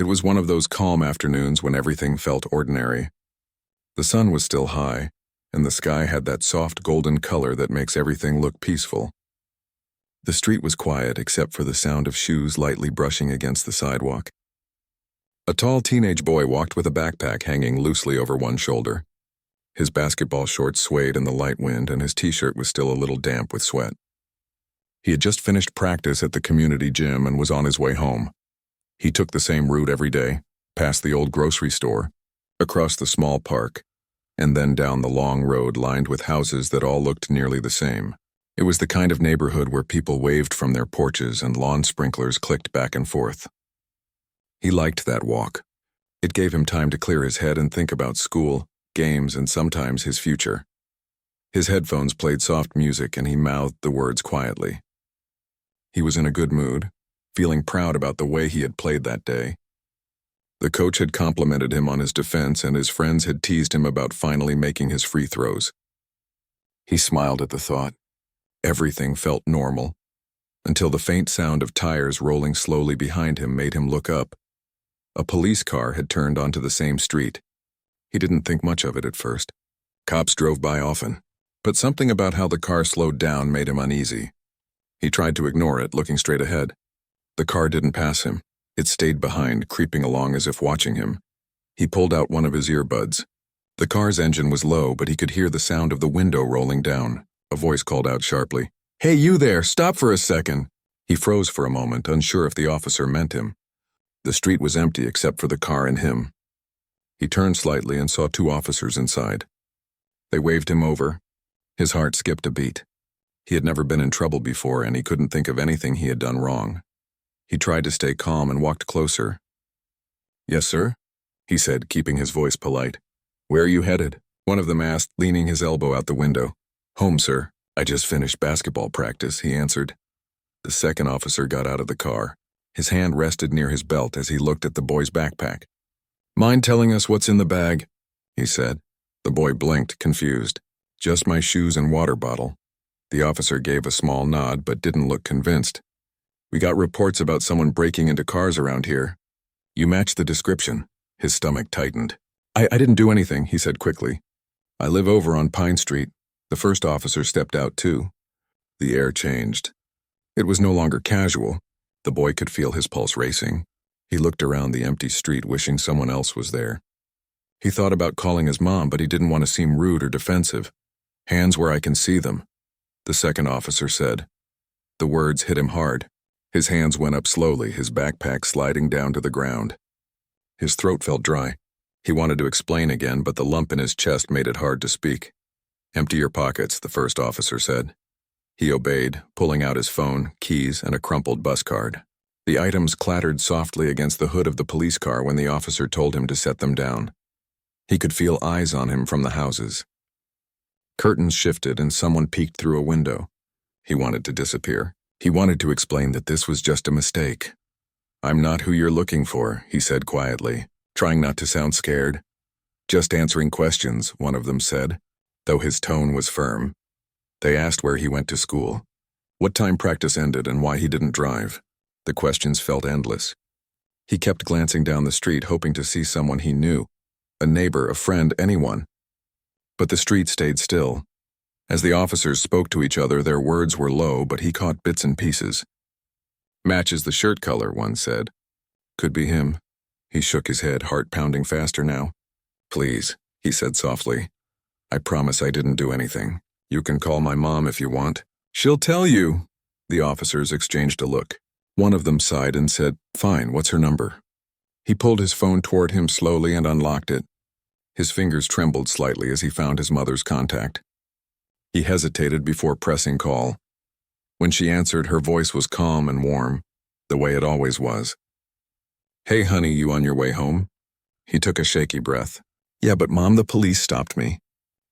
It was one of those calm afternoons when everything felt ordinary. The sun was still high, and the sky had that soft golden color that makes everything look peaceful. The street was quiet except for the sound of shoes lightly brushing against the sidewalk. A tall teenage boy walked with a backpack hanging loosely over one shoulder. His basketball shorts swayed in the light wind, and his t-shirt was still a little damp with sweat. He had just finished practice at the community gym and was on his way home. He took the same route every day, past the old grocery store, across the small park, and then down the long road lined with houses that all looked nearly the same. It was the kind of neighborhood where people waved from their porches and lawn sprinklers clicked back and forth. He liked that walk. It gave him time to clear his head and think about school, games, and sometimes his future. His headphones played soft music and he mouthed the words quietly. He was in a good mood, feeling proud about the way he had played that day. The coach had complimented him on his defense and his friends had teased him about finally making his free throws. He smiled at the thought. Everything felt normal, until the faint sound of tires rolling slowly behind him made him look up. A police car had turned onto the same street. He didn't think much of it at first. Cops drove by often, but something about how the car slowed down made him uneasy. He tried to ignore it, looking straight ahead. The car didn't pass him. It stayed behind, creeping along as if watching him. He pulled out one of his earbuds. The car's engine was low, but he could hear the sound of the window rolling down. A voice called out sharply, "Hey, you there, stop for a second." He froze for a moment, unsure if the officer meant him. The street was empty except for the car and him. He turned slightly and saw two officers inside. They waved him over. His heart skipped a beat. He had never been in trouble before, and he couldn't think of anything he had done wrong. He tried to stay calm and walked closer. "Yes, sir?" he said, keeping his voice polite. "Where are you headed?" one of them asked, leaning his elbow out the window. "Home, sir. I just finished basketball practice," he answered. The second officer got out of the car. His hand rested near his belt as he looked at the boy's backpack. "Mind telling us what's in the bag?" he said. The boy blinked, confused. "Just my shoes and water bottle." The officer gave a small nod but didn't look convinced. "We got reports about someone breaking into cars around here." "You match the description." His stomach tightened. I didn't do anything," he said quickly. "I live over on Pine Street." The first officer stepped out too. The air changed. It was no longer casual. The boy could feel his pulse racing. He looked around the empty street wishing someone else was there. He thought about calling his mom, but he didn't want to seem rude or defensive. "Hands where I can see them," the second officer said. The words hit him hard. His hands went up slowly, his backpack sliding down to the ground. His throat felt dry. He wanted to explain again, but the lump in his chest made it hard to speak. "Empty your pockets," the first officer said. He obeyed, pulling out his phone, keys, and a crumpled bus card. The items clattered softly against the hood of the police car when the officer told him to set them down. He could feel eyes on him from the houses. Curtains shifted and someone peeked through a window. He wanted to disappear. He wanted to explain that this was just a mistake. "I'm not who you're looking for," he said quietly, trying not to sound scared. "Just answering questions," one of them said, though his tone was firm. They asked where he went to school, what time practice ended, and why he didn't drive. The questions felt endless. He kept glancing down the street, hoping to see someone he knew, a neighbor, a friend, anyone. But the street stayed still. As the officers spoke to each other, their words were low, but he caught bits and pieces. "Matches the shirt color," one said. "Could be him." He shook his head, heart pounding faster now. "Please," he said softly. "I promise I didn't do anything. You can call my mom if you want." "She'll tell you." The officers exchanged a look. One of them sighed and said, "Fine, what's her number?" He pulled his phone toward him slowly and unlocked it. His fingers trembled slightly as he found his mother's contact. He hesitated before pressing call. When she answered, her voice was calm and warm, the way it always was. "Hey, honey, you on your way home?" He took a shaky breath. "Yeah, but Mom, the police stopped me.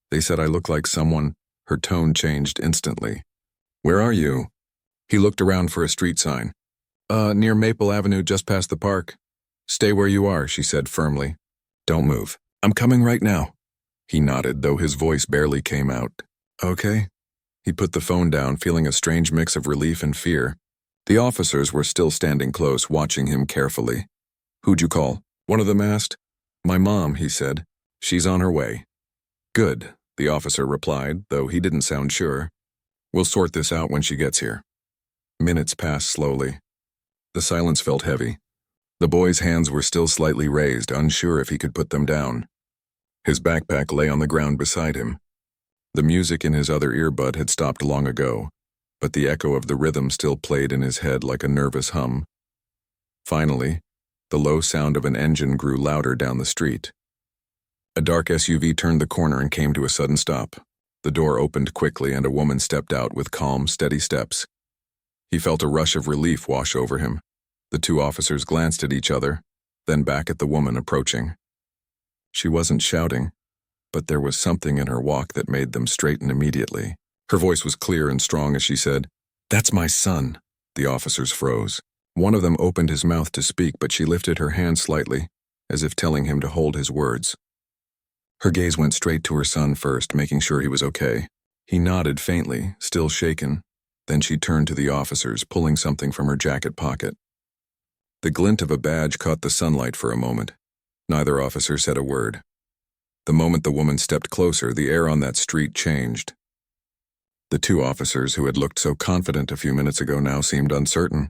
They said I look like someone." Her tone changed instantly. "Where are you?" He looked around for a street sign. Near Maple Avenue, just past the park." "Stay where you are," she said firmly. "Don't move." "I'm coming right now." He nodded, though his voice barely came out. "Okay." He put the phone down, feeling a strange mix of relief and fear. The officers were still standing close, watching him carefully. Who'd you call? One of them asked. My mom, he said. She's on her way. Good, the officer replied, though he didn't sound sure. We'll sort this out when she gets here. Minutes passed slowly. The silence felt heavy. The boy's hands were still slightly raised, unsure if he could put them down. His backpack lay on the ground beside him. The music in his other earbud had stopped long ago, but the echo of the rhythm still played in his head like a nervous hum. Finally, the low sound of an engine grew louder down the street. A dark SUV turned the corner and came to a sudden stop. The door opened quickly and a woman stepped out with calm, steady steps. He felt a rush of relief wash over him. The two officers glanced at each other, then back at the woman approaching. She wasn't shouting, but there was something in her walk that made them straighten immediately. Her voice was clear and strong as she said, "That's my son." The officers froze. One of them opened his mouth to speak, but she lifted her hand slightly, as if telling him to hold his words. Her gaze went straight to her son first, making sure he was okay. He nodded faintly, still shaken. Then she turned to the officers, pulling something from her jacket pocket. The glint of a badge caught the sunlight for a moment. Neither officer said a word. The moment the woman stepped closer, the air on that street changed. The two officers who had looked so confident a few minutes ago now seemed uncertain.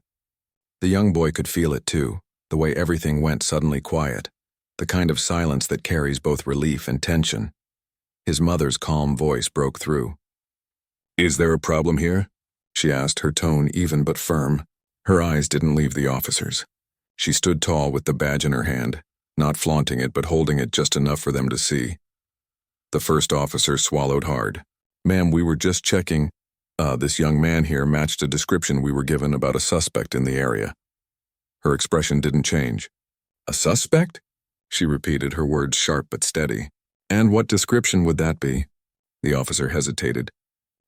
The young boy could feel it too, the way everything went suddenly quiet, the kind of silence that carries both relief and tension. His mother's calm voice broke through. "Is there a problem here?" she asked, her tone even but firm. Her eyes didn't leave the officers. She stood tall with the badge in her hand, not flaunting it but holding it just enough for them to see. The first officer swallowed hard. "Ma'am, we were just checking. This young man here matched a description we were given about a suspect in the area." Her expression didn't change. "A suspect?" She repeated, her words sharp but steady. "And what description would that be?" The officer hesitated.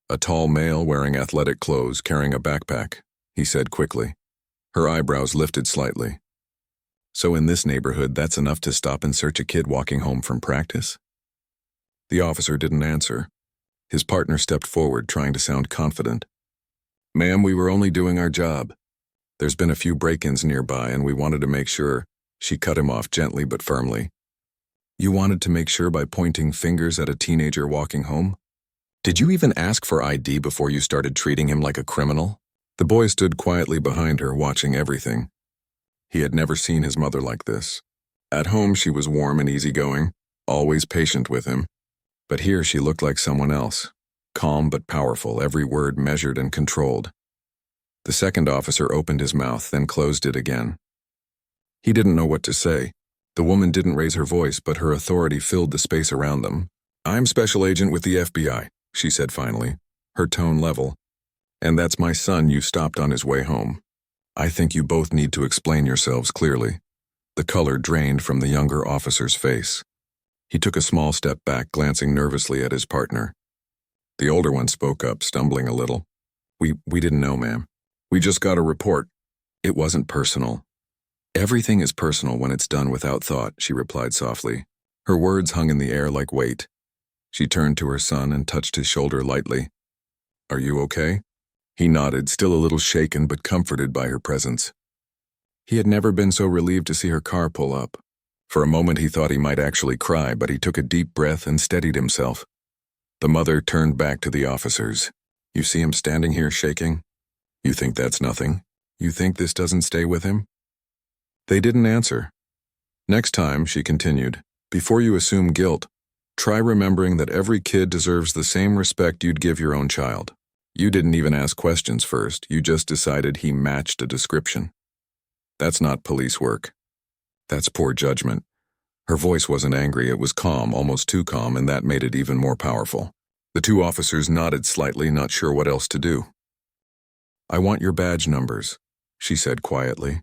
"A tall male wearing athletic clothes, carrying a backpack," he said quickly. Her eyebrows lifted slightly. "So in this neighborhood, that's enough to stop and search a kid walking home from practice?" The officer didn't answer. His partner stepped forward, trying to sound confident. "Ma'am, we were only doing our job. There's been a few break-ins nearby, and we wanted to make sure." She cut him off gently but firmly. "You wanted to make sure by pointing fingers at a teenager walking home? Did you even ask for ID before you started treating him like a criminal?" The boy stood quietly behind her, watching everything. He had never seen his mother like this. At home, she was warm and easygoing, always patient with him. But here she looked like someone else, calm but powerful, every word measured and controlled. The second officer opened his mouth, then closed it again. He didn't know what to say. The woman didn't raise her voice, but her authority filled the space around them. "I'm Special Agent with the FBI," she said finally, her tone level. "And that's my son you stopped on his way home. I think you both need to explain yourselves clearly." The color drained from the younger officer's face. He took a small step back, glancing nervously at his partner. The older one spoke up, stumbling a little. We didn't know, ma'am. We just got a report. It wasn't personal." "Everything is personal when it's done without thought," she replied softly. Her words hung in the air like weight. She turned to her son and touched his shoulder lightly. "Are you okay?" He nodded, still a little shaken but comforted by her presence. He had never been so relieved to see her car pull up. For a moment he thought he might actually cry, but he took a deep breath and steadied himself. The mother turned back to the officers. "You see him standing here shaking? You think that's nothing? You think this doesn't stay with him?" They didn't answer. "Next time," she continued, "before you assume guilt, try remembering that every kid deserves the same respect you'd give your own child. You didn't even ask questions first, you just decided he matched a description. That's not police work. That's poor judgment." Her voice wasn't angry, it was calm, almost too calm, and that made it even more powerful. The two officers nodded slightly, not sure what else to do. "I want your badge numbers," she said quietly.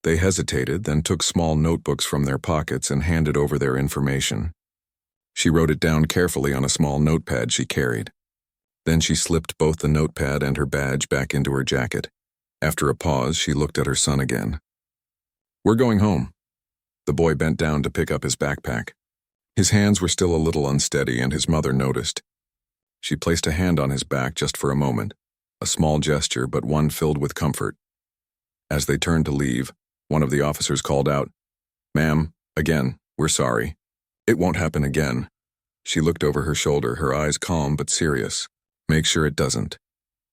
They hesitated, then took small notebooks from their pockets and handed over their information. She wrote it down carefully on a small notepad she carried. Then she slipped both the notepad and her badge back into her jacket. After a pause, she looked at her son again. "We're going home." The boy bent down to pick up his backpack. His hands were still a little unsteady, and his mother noticed. She placed a hand on his back just for a moment, a small gesture, but one filled with comfort. As they turned to leave, One of the officers called out, "Ma'am, again, we're sorry. It won't happen again." She looked over her shoulder, her eyes calm but serious. "Make sure it doesn't.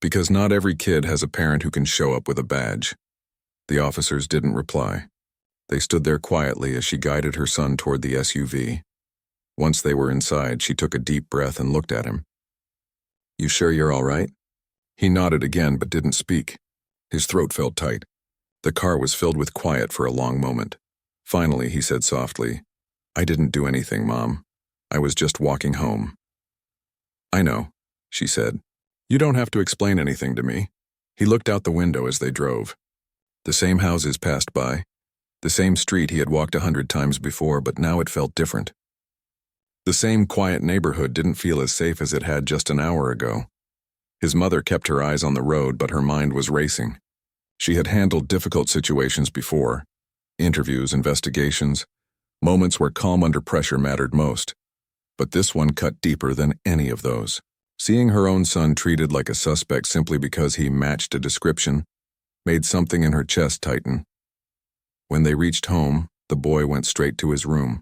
Because not every kid has a parent who can show up with a badge." The officers didn't reply. They stood there quietly as she guided her son toward the SUV. Once they were inside, she took a deep breath and looked at him. "You sure you're all right?" He nodded again but didn't speak. His throat felt tight. The car was filled with quiet for a long moment. Finally, he said softly, "I didn't do anything, Mom. I was just walking home." "I know," she said. "You don't have to explain anything to me." He looked out the window as they drove. The same houses passed by. The same street he had walked 100 times before, but now it felt different. The same quiet neighborhood didn't feel as safe as it had just an hour ago. His mother kept her eyes on the road, but her mind was racing. She had handled difficult situations before. Interviews, investigations, moments where calm under pressure mattered most. But this one cut deeper than any of those. Seeing her own son treated like a suspect simply because he matched a description made something in her chest tighten. When they reached home, the boy went straight to his room.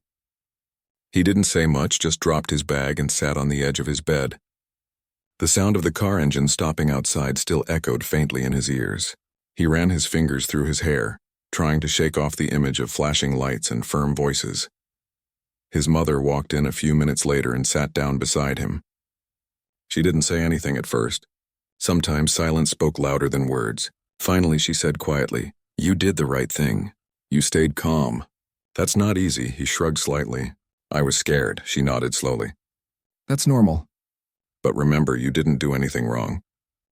He didn't say much, just dropped his bag and sat on the edge of his bed. The sound of the car engine stopping outside still echoed faintly in his ears. He ran his fingers through his hair, trying to shake off the image of flashing lights and firm voices. His mother walked in a few minutes later and sat down beside him. She didn't say anything at first. Sometimes silence spoke louder than words. Finally, she said quietly, "You did the right thing. You stayed calm." "That's not easy," he shrugged slightly. "I was scared," she nodded slowly. "That's normal. But remember, you didn't do anything wrong.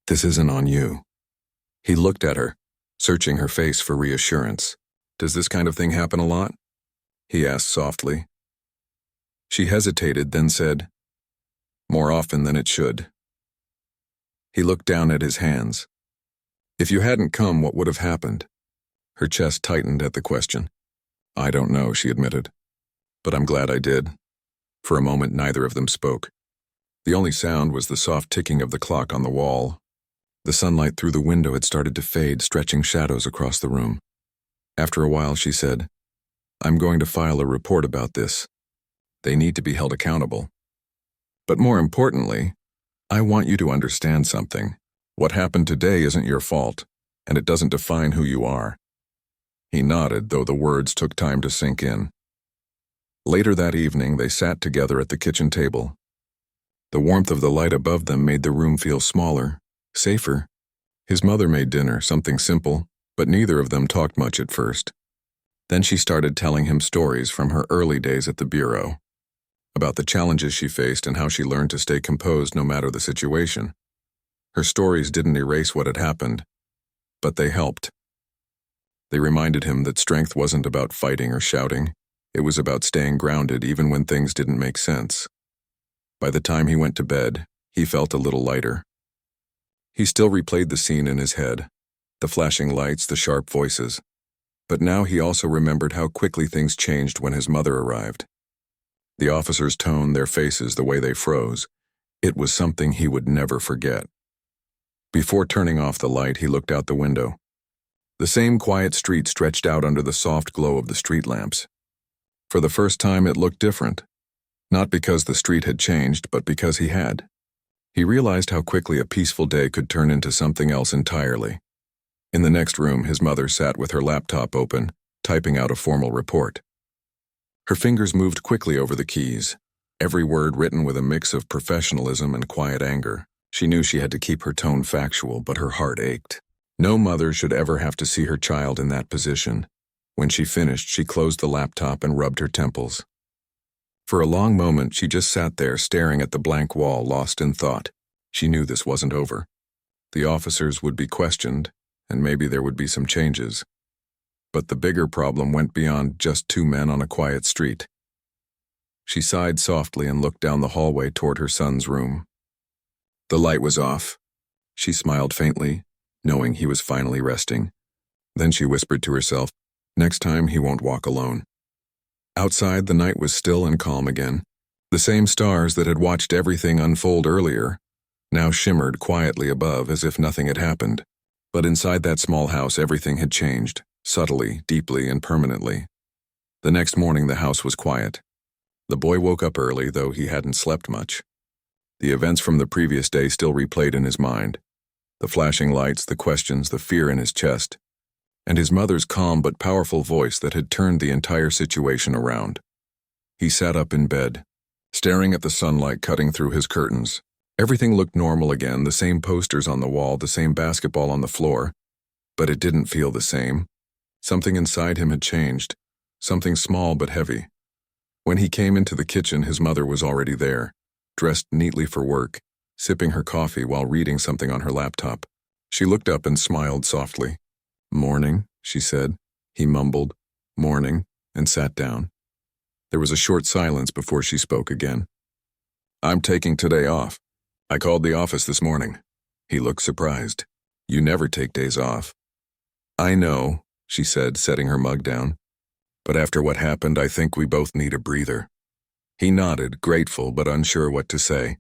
This isn't on you." He looked at her, searching her face for reassurance. "Does this kind of thing happen a lot?" he asked softly. She hesitated, then said, "More often than it should." He looked down at his hands. "If you hadn't come, what would have happened?" Her chest tightened at the question. "I don't know," she admitted. "But I'm glad I did." For a moment, neither of them spoke. The only sound was the soft ticking of the clock on the wall. The sunlight through the window had started to fade, stretching shadows across the room. After a while, she said, "I'm going to file a report about this. They need to be held accountable. But more importantly, I want you to understand something. What happened today isn't your fault, and it doesn't define who you are." He nodded, though the words took time to sink in. Later that evening, they sat together at the kitchen table. The warmth of the light above them made the room feel smaller, safer. His mother made dinner, something simple, but neither of them talked much at first. Then she started telling him stories from her early days at the bureau, about the challenges she faced and how she learned to stay composed no matter the situation. Her stories didn't erase what had happened, but they helped. They reminded him that strength wasn't about fighting or shouting. It was about staying grounded even when things didn't make sense. By the time he went to bed, he felt a little lighter. He still replayed the scene in his head, the flashing lights, the sharp voices. But now he also remembered how quickly things changed when his mother arrived. The officers' tone, their faces, the way they froze. It was something he would never forget. Before turning off the light, he looked out the window. The same quiet street stretched out under the soft glow of the street lamps. For the first time, it looked different. Not because the street had changed, but because he had. He realized how quickly a peaceful day could turn into something else entirely. In the next room, his mother sat with her laptop open, typing out a formal report. Her fingers moved quickly over the keys, every word written with a mix of professionalism and quiet anger. She knew she had to keep her tone factual, but her heart ached. No mother should ever have to see her child in that position. When she finished, she closed the laptop and rubbed her temples. For a long moment, she just sat there staring at the blank wall, lost in thought. She knew this wasn't over. The officers would be questioned, and maybe there would be some changes. But the bigger problem went beyond just two men on a quiet street. She sighed softly and looked down the hallway toward her son's room. The light was off. She smiled faintly, knowing he was finally resting. Then she whispered to herself, "Next time he won't walk alone." Outside, the night was still and calm again. The same stars that had watched everything unfold earlier now shimmered quietly above as if nothing had happened. But inside that small house, everything had changed. subtly, deeply, and permanently. The next morning the house was quiet. The boy woke up early, though he hadn't slept much. The events from the previous day still replayed in his mind. The flashing lights, the questions, the fear in his chest, and his mother's calm but powerful voice that had turned the entire situation around. He sat up in bed, staring at the sunlight cutting through his curtains. Everything looked normal again, the same posters on the wall, the same basketball on the floor, but it didn't feel the same. Something inside him had changed, something small but heavy. When he came into the kitchen, his mother was already there, dressed neatly for work, sipping her coffee while reading something on her laptop. She looked up and smiled softly. "Morning," she said. He mumbled, "Morning," and sat down. There was a short silence before she spoke again. "I'm taking today off. I called the office this morning." He looked surprised. "You never take days off." "I know," she said, setting her mug down. "But after what happened, I think we both need a breather." He nodded, grateful but unsure what to say.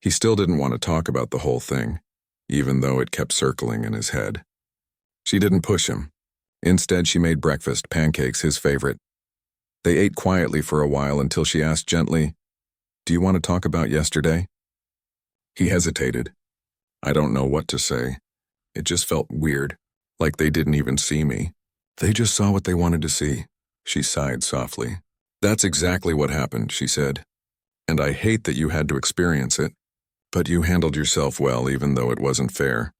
He still didn't want to talk about the whole thing, even though it kept circling in his head. She didn't push him. Instead, she made breakfast, pancakes, his favorite. They ate quietly for a while until she asked gently, "Do you want to talk about yesterday?" He hesitated. "I don't know what to say. It just felt weird, like they didn't even see me. They just saw what they wanted to see." She sighed softly. "That's exactly what happened," she said. "And I hate that you had to experience it. But you handled yourself well, even though it wasn't fair."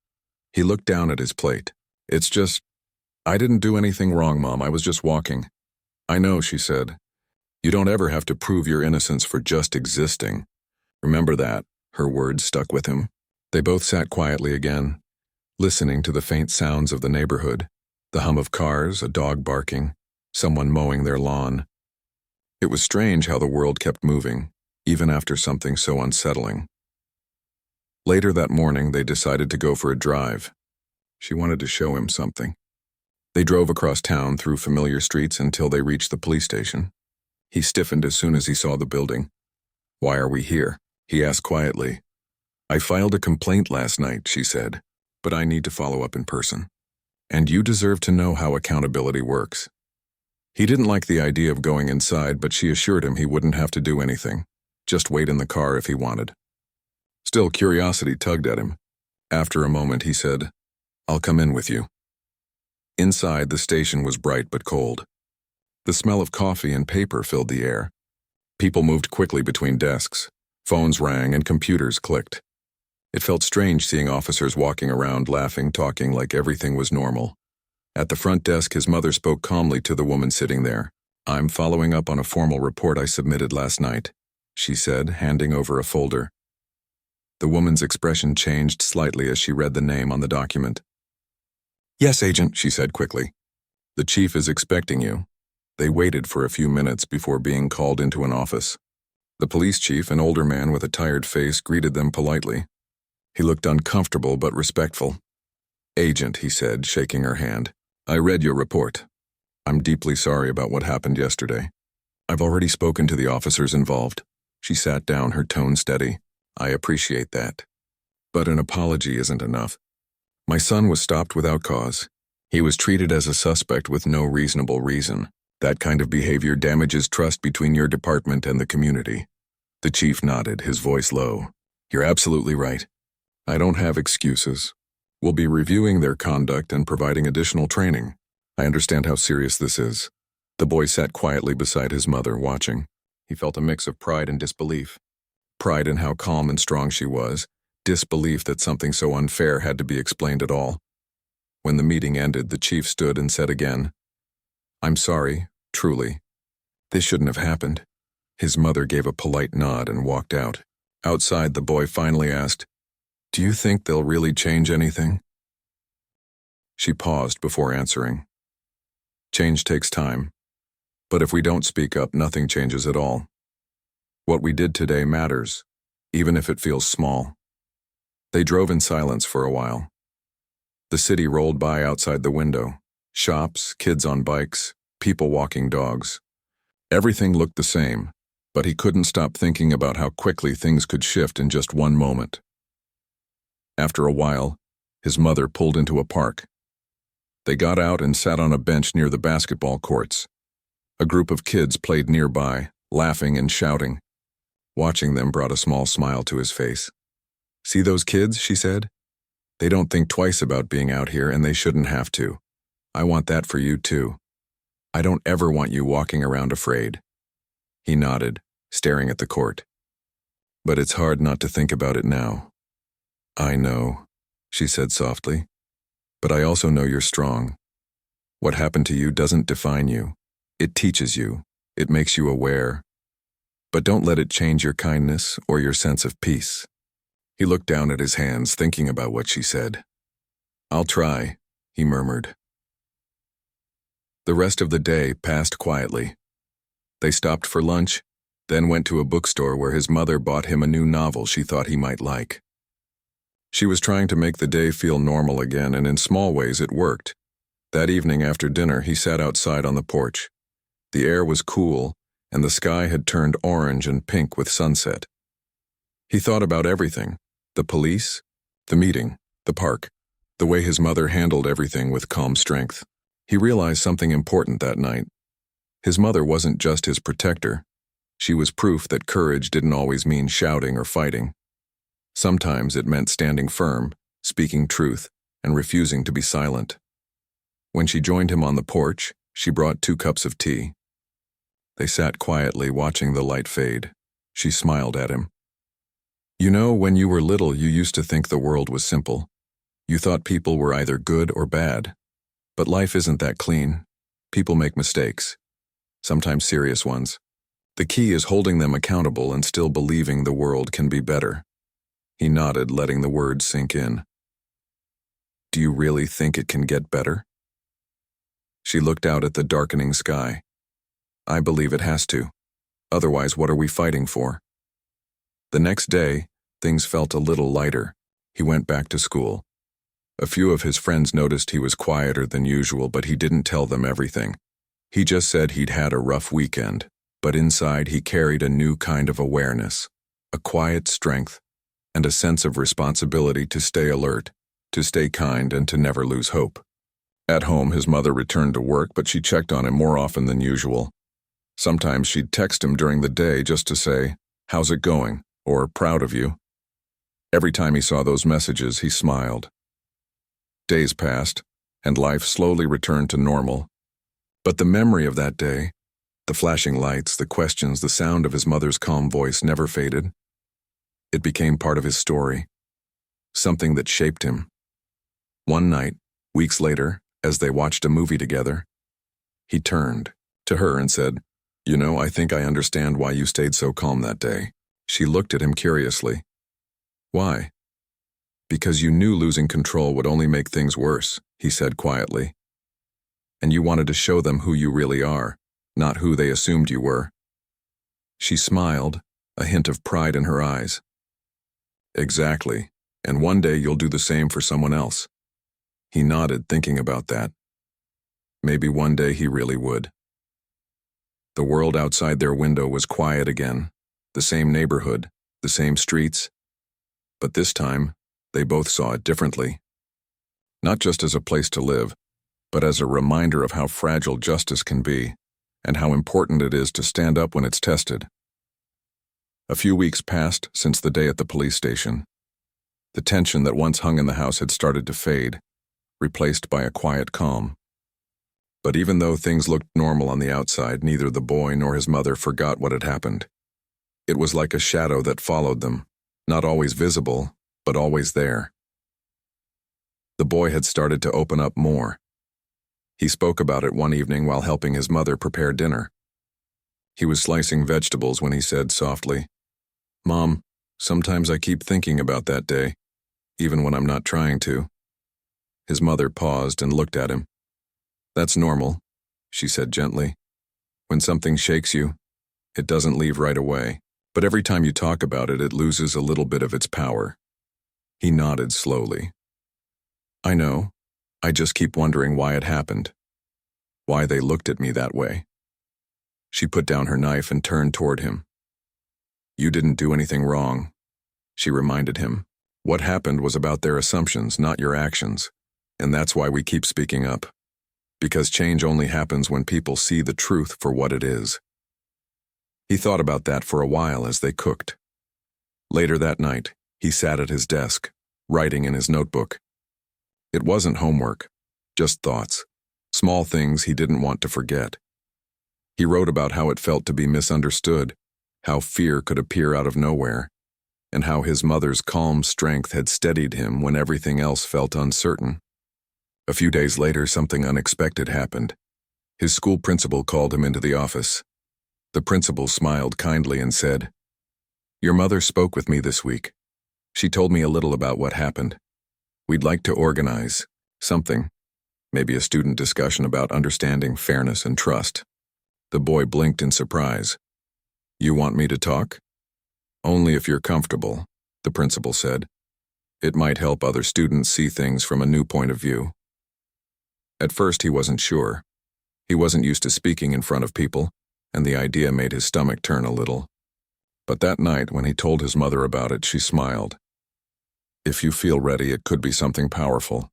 He looked down at his plate. "It's just, I didn't do anything wrong, Mom. I was just walking." "I know," she said. "You don't ever have to prove your innocence for just existing. Remember that." Her words stuck with him. They both sat quietly again, listening to the faint sounds of the neighborhood, the hum of cars, a dog barking, someone mowing their lawn. It was strange how the world kept moving, even after something so unsettling. Later that morning, they decided to go for a drive. She wanted to show him something. They drove across town through familiar streets until they reached the police station. He stiffened as soon as he saw the building. "Why are we here?" he asked quietly. "I filed a complaint last night," she said, "but I need to follow up in person. And you deserve to know how accountability works." He didn't like the idea of going inside, but she assured him he wouldn't have to do anything, just wait in the car if he wanted. Still, curiosity tugged at him. After a moment, he said, "I'll come in with you." Inside, the station was bright but cold. The smell of coffee and paper filled the air. People moved quickly between desks. Phones rang and computers clicked. It felt strange seeing officers walking around, laughing, talking like everything was normal. At the front desk, his mother spoke calmly to the woman sitting there. "I'm following up on a formal report I submitted last night," she said, handing over a folder. The woman's expression changed slightly as she read the name on the document. "Yes, Agent," she said quickly. "The chief is expecting you." They waited for a few minutes before being called into an office. The police chief, an older man with a tired face, greeted them politely. He looked uncomfortable but respectful. "Agent," he said, shaking her hand, "I read your report. I'm deeply sorry about what happened yesterday. I've already spoken to the officers involved." She sat down, her tone steady. "I appreciate that. But an apology isn't enough. My son was stopped without cause. He was treated as a suspect with no reasonable reason. That kind of behavior damages trust between your department and the community." The chief nodded, his voice low. "You're absolutely right. I don't have excuses. We'll be reviewing their conduct and providing additional training. I understand how serious this is." The boy sat quietly beside his mother, watching. He felt a mix of pride and disbelief. Pride in how calm and strong she was, disbelief that something so unfair had to be explained at all. When the meeting ended, the chief stood and said again, "I'm sorry, truly. This shouldn't have happened." His mother gave a polite nod and walked out. Outside, the boy finally asked, "Do you think they'll really change anything?" She paused before answering. "Change takes time. But if we don't speak up, nothing changes at all. What we did today matters, even if it feels small." They drove in silence for a while. The city rolled by outside the window. Shops, kids on bikes, people walking dogs. Everything looked the same, but he couldn't stop thinking about how quickly things could shift in just one moment. After a while, his mother pulled into a park. They got out and sat on a bench near the basketball courts. A group of kids played nearby, laughing and shouting. Watching them brought a small smile to his face. "See those kids?" she said. "They don't think twice about being out here, and they shouldn't have to. I want that for you too. I don't ever want you walking around afraid." He nodded, staring at the court. "But it's hard not to think about it now." "I know," she said softly. "But I also know you're strong. What happened to you doesn't define you. It teaches you. It makes you aware. But don't let it change your kindness or your sense of peace." He looked down at his hands, thinking about what she said. "I'll try," he murmured. The rest of the day passed quietly. They stopped for lunch, then went to a bookstore where his mother bought him a new novel she thought he might like. She was trying to make the day feel normal again, and in small ways it worked. That evening after dinner, he sat outside on the porch. The air was cool, and the sky had turned orange and pink with sunset. He thought about everything: the police, the meeting, the park, the way his mother handled everything with calm strength. He realized something important that night. His mother wasn't just his protector. She was proof that courage didn't always mean shouting or fighting. Sometimes it meant standing firm, speaking truth, and refusing to be silent. When she joined him on the porch, she brought 2 cups of tea. They sat quietly, watching the light fade. She smiled at him. "You know, when you were little, you used to think the world was simple. You thought people were either good or bad. But life isn't that clean. People make mistakes, sometimes serious ones. The key is holding them accountable and still believing the world can be better." He nodded, letting the words sink in. "Do you really think it can get better?" She looked out at the darkening sky. "I believe it has to. Otherwise, what are we fighting for?" The next day, things felt a little lighter. He went back to school. A few of his friends noticed he was quieter than usual, but he didn't tell them everything. He just said he'd had a rough weekend, but inside he carried a new kind of awareness, a quiet strength, and a sense of responsibility to stay alert, to stay kind, and to never lose hope. At home, his mother returned to work, but she checked on him more often than usual. Sometimes she'd text him during the day just to say, "How's it going?" or "Proud of you." Every time he saw those messages, he smiled. Days passed, and life slowly returned to normal. But the memory of that day, the flashing lights, the questions, the sound of his mother's calm voice never faded. It became part of his story, something that shaped him. One night, weeks later, as they watched a movie together, he turned to her and said, "You know, I think I understand why you stayed so calm that day." She looked at him curiously. "Why?" "Because you knew losing control would only make things worse," he said quietly. "And you wanted to show them who you really are, not who they assumed you were." She smiled, a hint of pride in her eyes. "Exactly, and one day you'll do the same for someone else." He nodded, thinking about that. Maybe one day he really would. The world outside their window was quiet again, the same neighborhood, the same streets. But this time, they both saw it differently. Not just as a place to live, but as a reminder of how fragile justice can be, and how important it is to stand up when it's tested. A few weeks passed since the day at the police station. The tension that once hung in the house had started to fade, replaced by a quiet calm. But even though things looked normal on the outside, neither the boy nor his mother forgot what had happened. It was like a shadow that followed them, not always visible, but always there. The boy had started to open up more. He spoke about it one evening while helping his mother prepare dinner. He was slicing vegetables when he said softly, "Mom, sometimes I keep thinking about that day, even when I'm not trying to." His mother paused and looked at him. "That's normal," she said gently. "When something shakes you, it doesn't leave right away, but every time you talk about it, it loses a little bit of its power." He nodded slowly. "I know. I just keep wondering why it happened. Why they looked at me that way." She put down her knife and turned toward him. "You didn't do anything wrong," she reminded him. "What happened was about their assumptions, not your actions. And that's why we keep speaking up. Because change only happens when people see the truth for what it is. He thought about that for a while as they cooked. Later that night, he sat at his desk, writing in his notebook. It wasn't homework, just thoughts, small things he didn't want to forget. He wrote about how it felt to be misunderstood, how fear could appear out of nowhere, and how his mother's calm strength had steadied him when everything else felt uncertain. A few days later, something unexpected happened. His school principal called him into the office. The principal smiled kindly and said, "Your mother spoke with me this week. She told me a little about what happened. We'd like to organize something, maybe a student discussion about understanding fairness and trust." The boy blinked in surprise. "You want me to talk?" "Only if you're comfortable," the principal said. "It might help other students see things from a new point of view." At first he wasn't sure. He wasn't used to speaking in front of people, and the idea made his stomach turn a little. But that night, when he told his mother about it, she smiled. "If you feel ready, it could be something powerful.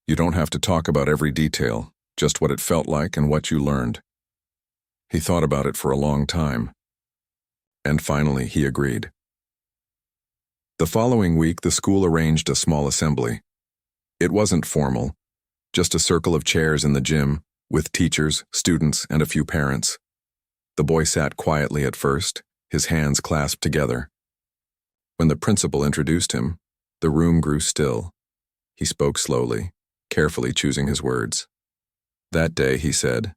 You don't have to talk about every detail, just what it felt like and what you learned." He thought about it for a long time. And finally, he agreed. The following week, the school arranged a small assembly. It wasn't formal, just a circle of chairs in the gym, with teachers, students, and a few parents. The boy sat quietly at first, his hands clasped together. When the principal introduced him, the room grew still. He spoke slowly, carefully choosing his words. "That day," he said,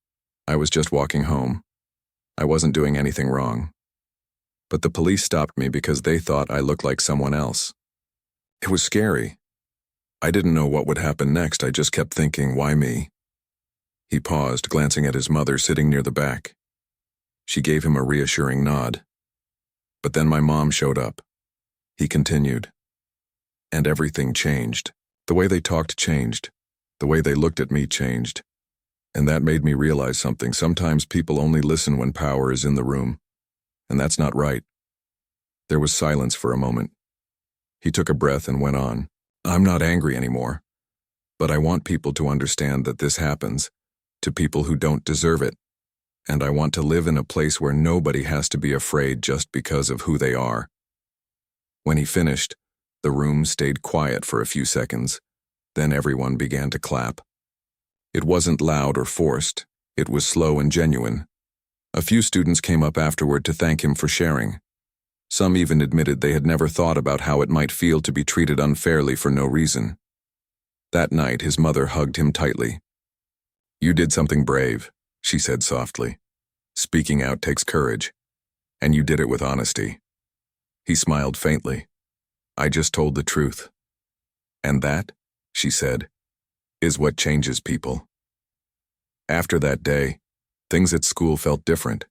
"I was just walking home. I wasn't doing anything wrong. But the police stopped me because they thought I looked like someone else. It was scary. I didn't know what would happen next. I just kept thinking, why me?" He paused, glancing at his mother sitting near the back. She gave him a reassuring nod. "But then my mom showed up," he continued. "And everything changed. The way they talked changed. The way they looked at me changed. And that made me realize something. Sometimes people only listen when power is in the room. And that's not right." There was silence for a moment. He took a breath and went on. "I'm not angry anymore. But I want people to understand that this happens to people who don't deserve it. And I want to live in a place where nobody has to be afraid just because of who they are." When he finished, the room stayed quiet for a few seconds. Then everyone began to clap. It wasn't loud or forced. It was slow and genuine. A few students came up afterward to thank him for sharing. Some even admitted they had never thought about how it might feel to be treated unfairly for no reason. That night, his mother hugged him tightly. "You did something brave," she said softly. "Speaking out takes courage. And you did it with honesty." He smiled faintly. "I just told the truth. And that," she said, "is what changes people." After that day, things at school felt different.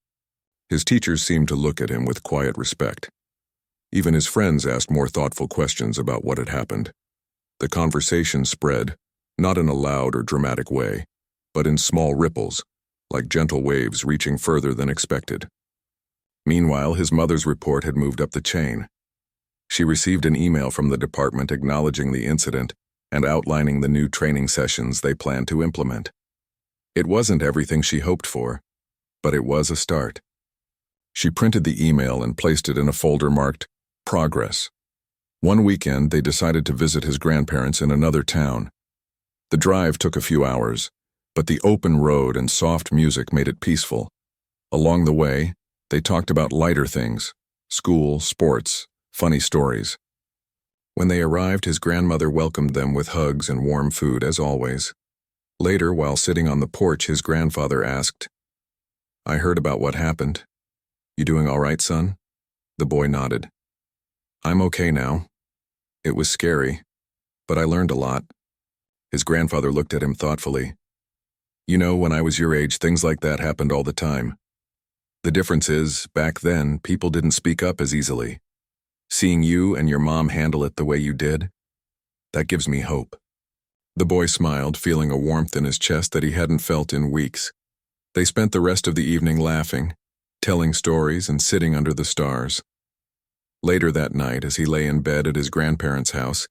His teachers seemed to look at him with quiet respect. Even his friends asked more thoughtful questions about what had happened. The conversation spread, not in a loud or dramatic way, but in small ripples, like gentle waves reaching further than expected. Meanwhile, his mother's report had moved up the chain. She received an email from the department acknowledging the incident and outlining the new training sessions they planned to implement. It wasn't everything she hoped for, but it was a start. She printed the email and placed it in a folder marked Progress. One weekend, they decided to visit his grandparents in another town. The drive took a few hours, but the open road and soft music made it peaceful. Along the way, they talked about lighter things, school, sports, funny stories. When they arrived, his grandmother welcomed them with hugs and warm food, as always. Later, while sitting on the porch, his grandfather asked, "I heard about what happened. You doing all right, son?" The boy nodded. "I'm okay now. It was scary, but I learned a lot." His grandfather looked at him thoughtfully. "You know, when I was your age, things like that happened all the time. The difference is, back then, people didn't speak up as easily. Seeing you and your mom handle it the way you did, that gives me hope." The boy smiled, feeling a warmth in his chest that he hadn't felt in weeks. They spent the rest of the evening laughing, telling stories and sitting under the stars. Later that night, as he lay in bed at his grandparents' house,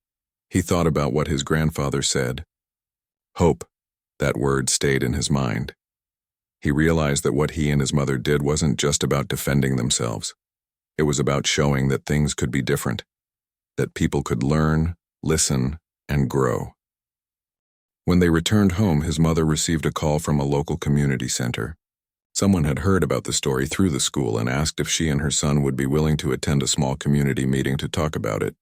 he thought about what his grandfather said. Hope. That word stayed in his mind. He realized that what he and his mother did wasn't just about defending themselves. It was about showing that things could be different, that people could learn, listen, and grow. When they returned home, his mother received a call from a local community center. Someone had heard about the story through the school and asked if she and her son would be willing to attend a small community meeting to talk about it.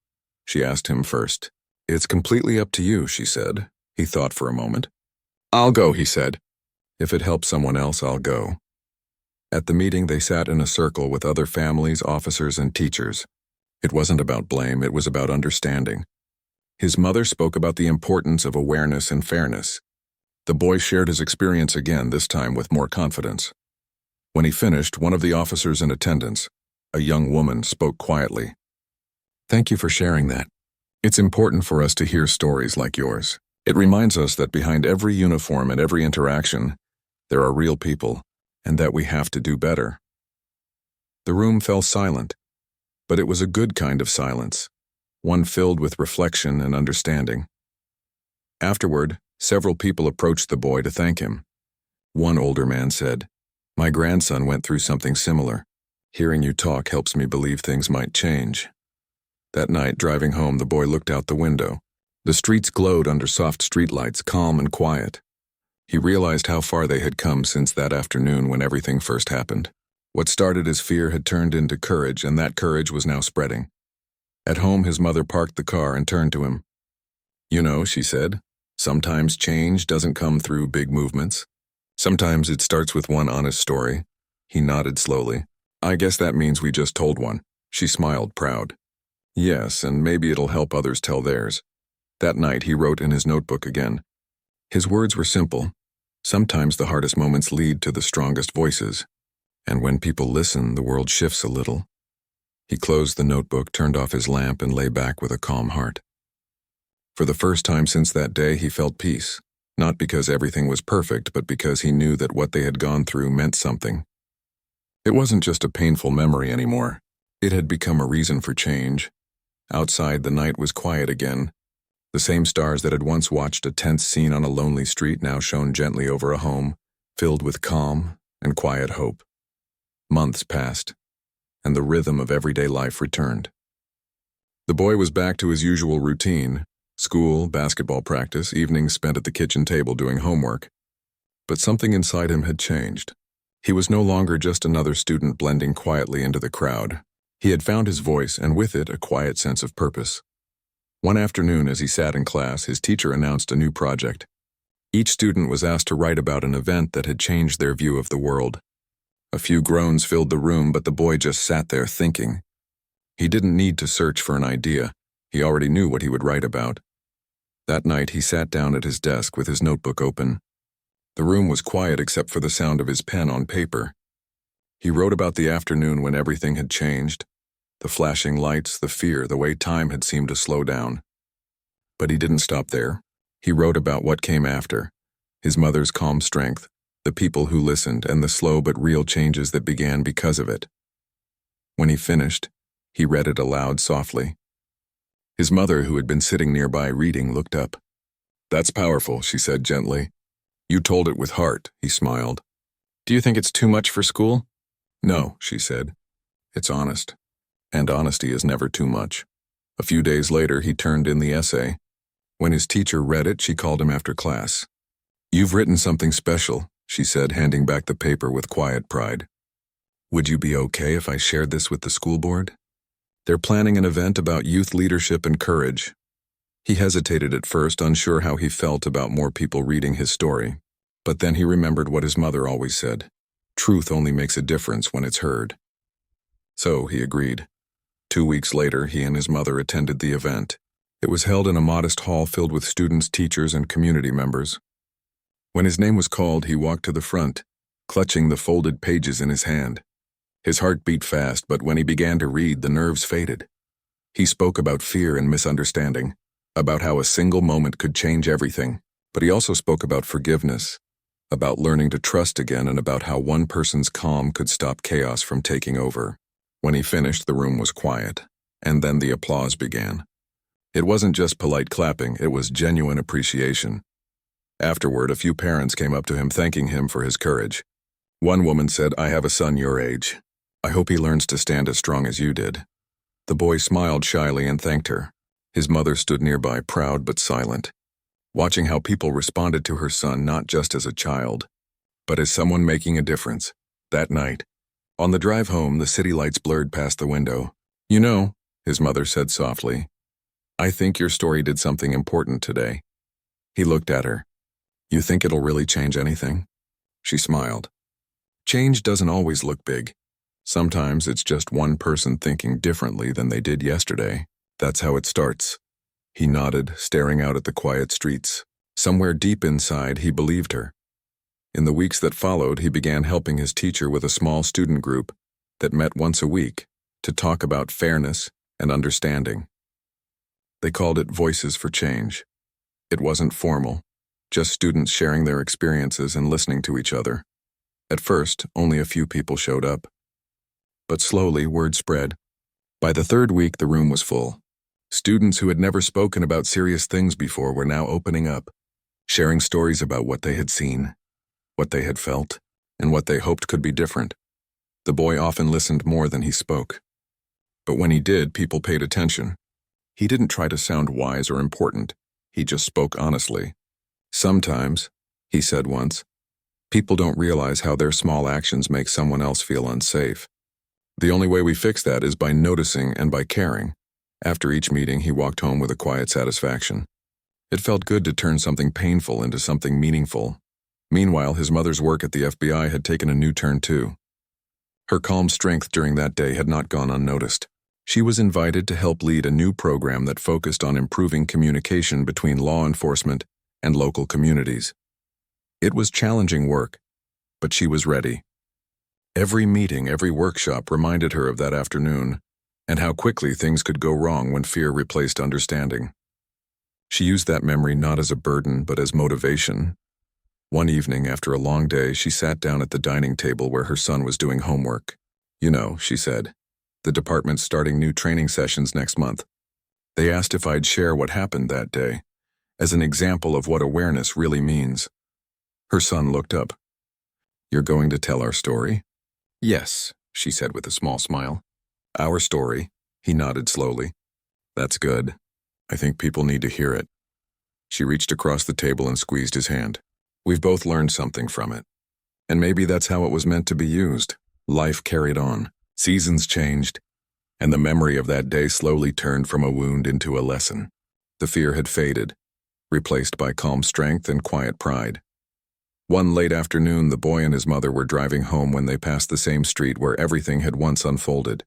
She asked him first. "It's completely up to you," she said. He thought for a moment. "I'll go," he said. "If it helps someone else, I'll go." At the meeting, they sat in a circle with other families, officers, and teachers. It wasn't about blame, it was about understanding. His mother spoke about the importance of awareness and fairness. The boy shared his experience again, this time with more confidence. When he finished, one of the officers in attendance, a young woman, spoke quietly. "Thank you for sharing that. It's important for us to hear stories like yours. It reminds us that behind every uniform and every interaction, there are real people, and that we have to do better." The room fell silent, but it was a good kind of silence, one filled with reflection and understanding. Afterward, several people approached the boy to thank him. One older man said, "My grandson went through something similar. Hearing you talk helps me believe things might change." That night, driving home, the boy looked out the window. The streets glowed under soft streetlights, calm and quiet. He realized how far they had come since that afternoon when everything first happened. What started as fear had turned into courage, and that courage was now spreading. At home, his mother parked the car and turned to him. "You know," she said, "sometimes change doesn't come through big movements. Sometimes it starts with one honest story." He nodded slowly. "I guess that means we just told one." She smiled, proud. "Yes, and maybe it'll help others tell theirs." That night, he wrote in his notebook again. His words were simple. Sometimes the hardest moments lead to the strongest voices. And when people listen, the world shifts a little. He closed the notebook, turned off his lamp, and lay back with a calm heart. For the first time since that day, he felt peace, not because everything was perfect, but because he knew that what they had gone through meant something. It wasn't just a painful memory anymore. It had become a reason for change. Outside, the night was quiet again. The same stars that had once watched a tense scene on a lonely street now shone gently over a home, filled with calm and quiet hope. Months passed, and the rhythm of everyday life returned. The boy was back to his usual routine: school, basketball practice, evenings spent at the kitchen table doing homework. But something inside him had changed. He was no longer just another student blending quietly into the crowd. He had found his voice, and with it, a quiet sense of purpose. One afternoon, as he sat in class, his teacher announced a new project. Each student was asked to write about an event that had changed their view of the world. A few groans filled the room, but the boy just sat there thinking. He didn't need to search for an idea. He already knew what he would write about. That night, he sat down at his desk with his notebook open. The room was quiet except for the sound of his pen on paper. He wrote about the afternoon when everything had changed. The flashing lights, the fear, the way time had seemed to slow down. But he didn't stop there. He wrote about what came after: his mother's calm strength, the people who listened, and the slow but real changes that began because of it. When he finished, he read it aloud softly. His mother, who had been sitting nearby reading, looked up. "That's powerful," she said gently. "You told it with heart," he smiled. "Do you think it's too much for school?" "No," she said. "It's honest. And honesty is never too much." A few days later, he turned in the essay. When his teacher read it, she called him after class. "You've written something special," she said, handing back the paper with quiet pride. "Would you be okay if I shared this with the school board? They're planning an event about youth leadership and courage." He hesitated at first, unsure how he felt about more people reading his story. But then he remembered what his mother always said: truth only makes a difference when it's heard. So he agreed. 2 weeks later, he and his mother attended the event. It was held in a modest hall filled with students, teachers, and community members. When his name was called, he walked to the front, clutching the folded pages in his hand. His heart beat fast, but when he began to read, the nerves faded. He spoke about fear and misunderstanding, about how a single moment could change everything, but he also spoke about forgiveness, about learning to trust again, and about how one person's calm could stop chaos from taking over. When he finished, the room was quiet, and then the applause began. It wasn't just polite clapping, it was genuine appreciation. Afterward, a few parents came up to him thanking him for his courage. One woman said, "I have a son your age. I hope he learns to stand as strong as you did." The boy smiled shyly and thanked her. His mother stood nearby, proud but silent, watching how people responded to her son not just as a child, but as someone making a difference. That night, on the drive home, the city lights blurred past the window. "You know," his mother said softly, "I think your story did something important today." He looked at her. "You think it'll really change anything?" She smiled. "Change doesn't always look big. Sometimes it's just one person thinking differently than they did yesterday. That's how it starts." He nodded, staring out at the quiet streets. Somewhere deep inside, he believed her. In the weeks that followed, he began helping his teacher with a small student group that met once a week to talk about fairness and understanding. They called it Voices for Change. It wasn't formal, just students sharing their experiences and listening to each other. At first, only a few people showed up. But slowly, word spread. By the third week, the room was full. Students who had never spoken about serious things before were now opening up, sharing stories about what they had seen, what they had felt, and what they hoped could be different. The boy often listened more than he spoke. But when he did, people paid attention. He didn't try to sound wise or important. He just spoke honestly. "Sometimes," he said once, "people don't realize how their small actions make someone else feel unsafe. The only way we fix that is by noticing and by caring." After each meeting, he walked home with a quiet satisfaction. It felt good to turn something painful into something meaningful. Meanwhile, his mother's work at the FBI had taken a new turn too. Her calm strength during that day had not gone unnoticed. She was invited to help lead a new program that focused on improving communication between law enforcement and local communities. It was challenging work, but she was ready. Every meeting, every workshop reminded her of that afternoon and how quickly things could go wrong when fear replaced understanding. She used that memory not as a burden but as motivation. One evening, after a long day, she sat down at the dining table where her son was doing homework. "You know," she said, "the department's starting new training sessions next month. They asked if I'd share what happened that day, as an example of what awareness really means." Her son looked up. "You're going to tell our story?" "Yes," she said with a small smile. "Our story," he nodded slowly. "That's good. I think people need to hear it." She reached across the table and squeezed his hand. "We've both learned something from it. And maybe that's how it was meant to be used." Life carried on. Seasons changed, and the memory of that day slowly turned from a wound into a lesson. The fear had faded, replaced by calm strength and quiet pride. One late afternoon, the boy and his mother were driving home when they passed the same street where everything had once unfolded.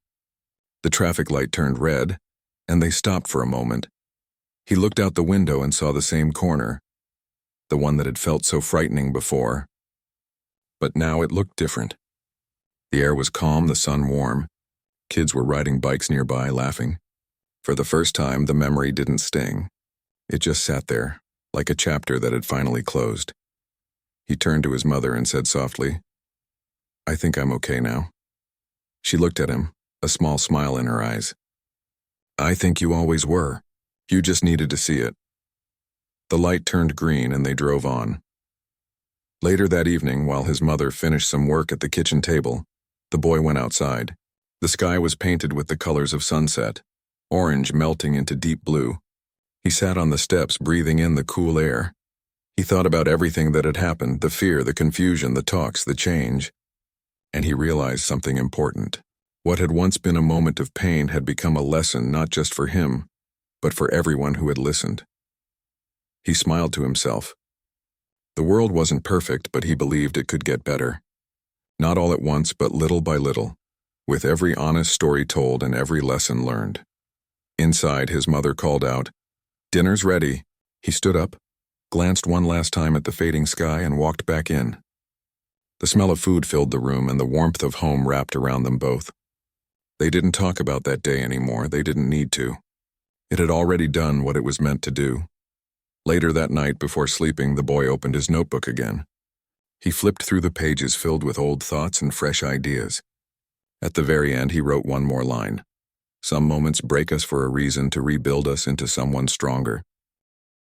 The traffic light turned red, and they stopped for a moment. He looked out the window and saw the same corner, the one that had felt so frightening before. But now it looked different. The air was calm, the sun warm. Kids were riding bikes nearby, laughing. For the first time, the memory didn't sting. It just sat there, like a chapter that had finally closed. He turned to his mother and said softly, "I think I'm okay now." She looked at him, a small smile in her eyes. "I think you always were. You just needed to see it." The light turned green and they drove on. Later that evening, while his mother finished some work at the kitchen table, the boy went outside. The sky was painted with the colors of sunset, orange melting into deep blue. He sat on the steps, breathing in the cool air. He thought about everything that had happened, the fear, the confusion, the talks, the change. And he realized something important. What had once been a moment of pain had become a lesson not just for him, but for everyone who had listened. He smiled to himself. The world wasn't perfect, but he believed it could get better. Not all at once, but little by little, with every honest story told and every lesson learned. Inside, his mother called out, "Dinner's ready." He stood up, glanced one last time at the fading sky, and walked back in. The smell of food filled the room, and the warmth of home wrapped around them both. They didn't talk about that day anymore. They didn't need to. It had already done what it was meant to do. Later that night, before sleeping, the boy opened his notebook again. He flipped through the pages filled with old thoughts and fresh ideas. At the very end, he wrote one more line. "Some moments break us for a reason to rebuild us into someone stronger."